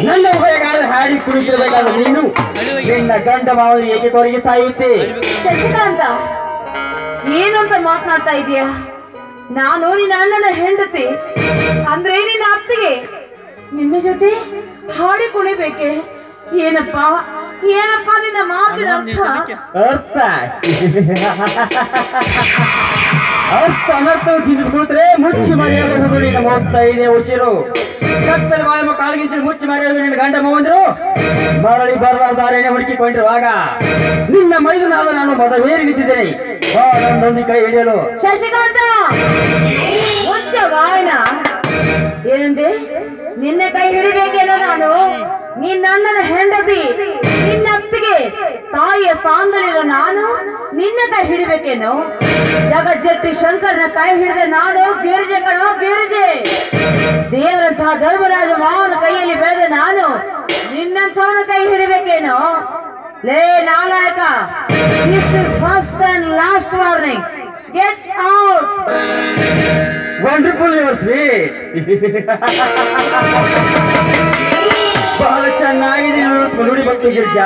ನನ್ನ ಉಭಯಗಾರ ಹಾಡಿ ಕುಡಿದಿರಬೇಕಾದ ನೀನು ನಿನ್ನ ಗಂಡ ಮಾವನಿಗೆ ಏಕೆ ಕೊರಗೆ ಸಾಯುತ್ತೆ? ಶಶಿಕಾಂತ, ಏನು ಅಂತ ಮಾತನಾಡ್ತಾ ಇದೀಯ? ನಾನು ನಿನ್ನ ಅಣ್ಣನ ಹೆಂಡತಿ, ಅಂದ್ರೆ ನಿನ್ನ ಅತ್ತಿಗೆ. ನಿನ್ನ ಜೊತೆ ಹಾಡಿ ಕುಣಿಬೇಕೆ? ಏನಪ್ಪಾ ಏನಪ್ಪಾ ನಿನ್ನ ಮಾತಿನ ಅರ್ಥ? ಅನರ್ಥ ಕುಳಿತರೆ ಮುಚ್ಚಿ ಮರೆಯಬಹುದು ನಿನ್ನ 35 ಉಸಿರು. ಕತ್ತಲ ಬಾಯಮ್ಮ ಕಾಲ್ಗಿಂಚಲು ಮುಚ್ಚಿ ಮರೆಯೋದು ನಿನ್ನ ಗಂಡ ಮಾವಂದ್ರು. ಮರಳಿ ಬರಲಾರ್ದಾರೇನೆ ಹುಡುಕಿಕೊಂಡಿರುವಾಗ ನಿನ್ನ ಮೈದುನಾದ ನಾನು ಮದವೇರಿ ನಿಂತಿದ್ದೇನೆ. ನನ್ನೊಂದಿಗೆ ಕೈ ಹಿಡಿಯಲು. ಶಶಿಕಾಂತ, ಮುಚ್ಚ ಬಾಯನ. ಏನಂದೆ? ನಿನ್ನೆ ಕೈ ಹಿಡಿಬೇಕೇನೋ ನಾನು? ನಿನ್ನ ಅಣ್ಣನ ಹೆಂಡತಿ, ನಿನ್ನ ಅತ್ತಿಗೆ, ತಾಯಿಯ ಸ್ಥಾನದಲ್ಲಿರೋ ನಾನು ನಿನ್ನ ಕೈ ಹಿಡಿಬೇಕೇನು? ಜಗಜ್ಜಟ್ಟಿ ಶಂಕರನ ಕೈ ಹಿಡಿದ ನಾನು ಗಿರಿಜೆ ಕಣೋ, ಗಿರಿಜೆ. ದೇವರಂತಹ ಧರ್ಮರಾಜ ಮಾವನ ಕೈಯಲ್ಲಿ ಬೆಳೆದ ನಾನು ನಿನ್ನಂಥವನ ಕೈ ಹಿಡಿಬೇಕೇನು? ಲೇ ನಾಲಾಯಕ, this is first and last warning. Get out. Wonderful your sweet. ಬಹಳ ಚೆನ್ನಾಗಿದೆ ನುಡಿ ಬಂತು ಗಿರ್ಜ.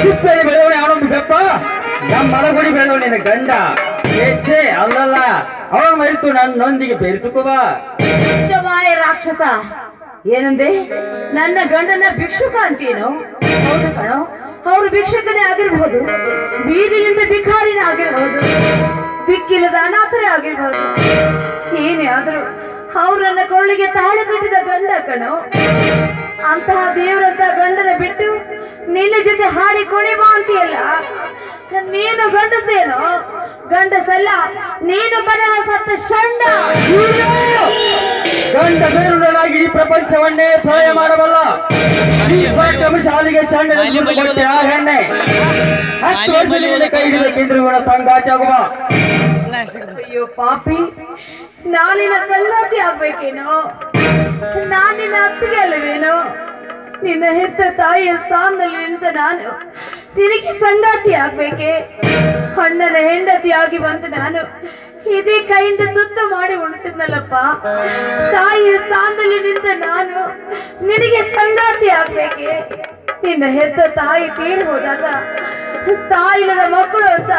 ಚಿಪ್ಪೆಯಲ್ಲಿ ಬೆಳೆದವನು ಯಾವನೊಬ್ಬ ಬೆಪ್ಪ, ನಮ್ಮ ಮಲಗುಡಿ ಬೆಳೆದವನು ನಿನ್ನ ಗಂಡ. ಹೆಚ್ಚೆ ಅಲ್ಲಲ್ಲ, ಅವನ ಮರಿತು ನನ್ನೊಂದಿಗೆ ಬೆರೆತುಕುವ. ಬಾಯ ರಾಕ್ಷಸ, ಏನಂದೆ? ನನ್ನ ಗಂಡನ ಭಿಕ್ಷುಕ ಅಂತೀನೋ? ಹೌದು ಕಣೋ, ಅವ್ರು ಭಿಕ್ಷುಕನೇ ಆಗಿರ್ಬಹುದು, ಬೀದಿಯಿಂದ ಭಿಕಾರಿನೇ ಆಗಿರ್ಬಹುದು, ದಿಕ್ಕಿಲ್ಲದ ಅನಾಥರೇ ಆಗಿರ್ಬಹುದು. ಏನೇ ಆದ್ರೂ ಅವ್ರು ನನ್ನ ಕೊಳ್ಳಿಗೆ ತಾಳಿ ಕಟ್ಟಿದ ಗಂಡ ಕಣೋ. ಅಂತಹ ದೇವರಂತ ಗಂಡನ ಬಿಟ್ಟು ನಿನ್ನ ಜೊತೆ ಹಾಡಿ ಕುಣಿಬಾ ಅಂತೀಯಲ್ಲ, ನೀನು ಗಂಡಸೇನೋ? ಗಂಡಸಲ್ಲ, ನೀನು ಬರಲ ಸತ್ತ ಷಂಡ. ಗಂಡ ಬೇರುಡಲಾಗಿ ಈ ಪ್ರಪಂಚವನ್ನೇ ಪ್ರಳಯ ಮಾಡಬಲ್ಲ ಶಾಲೆಗೆ ಷಂಡ ಹೆಣ್ಣೆ. 10 ವರ್ಷದಿಂದ ಕೈ ಹಿಡಿಬೇಕೆಂದ್ರೆ ಇವಳ ಸಂಗಾತಿ ಆಗುವ. ಅಯ್ಯೋ ಪಾಪಿ, ನಾನಿನ ಸಂಗಾತಿ ಆಗ್ಬೇಕೇನೋ? ನಾನಿನ ಅತ್ತಿಗೆ ಅಲ್ಲವೇನೋ? ನಿನ್ನ ಹೆತ್ತ ತಾಯಿಯ ಸ್ಥಾನದಲ್ಲಿ ನಿಂತ ನಾನು ನಿನಗೆ ಸಂಗಾತಿ ಆಗ್ಬೇಕೆ? ಅಣ್ಣನ ಹೆಂಡತಿಯಾಗಿ ಬಂದ ನಾನು ಇದೇ ಕೈಯಿಂದ ತುತ್ತು ಮಾಡಿ ಉಣ್ತಿದ್ನಲ್ಲಪ್ಪ. ತಾಯಿಯ ಸ್ಥಾನದಲ್ಲಿ ನಿಂತ ನಾನು ನಿನಗೆ ಸಂಗಾತಿ ಆಗ್ಬೇಕೆ? ನಿನ್ನ ಹೆತ್ತ ತಾಯಿ ತೀರಿ ಹೋದಾಗ ತಾಯಿಲ್ಲದ ಮಕ್ಕಳು ಅಂತ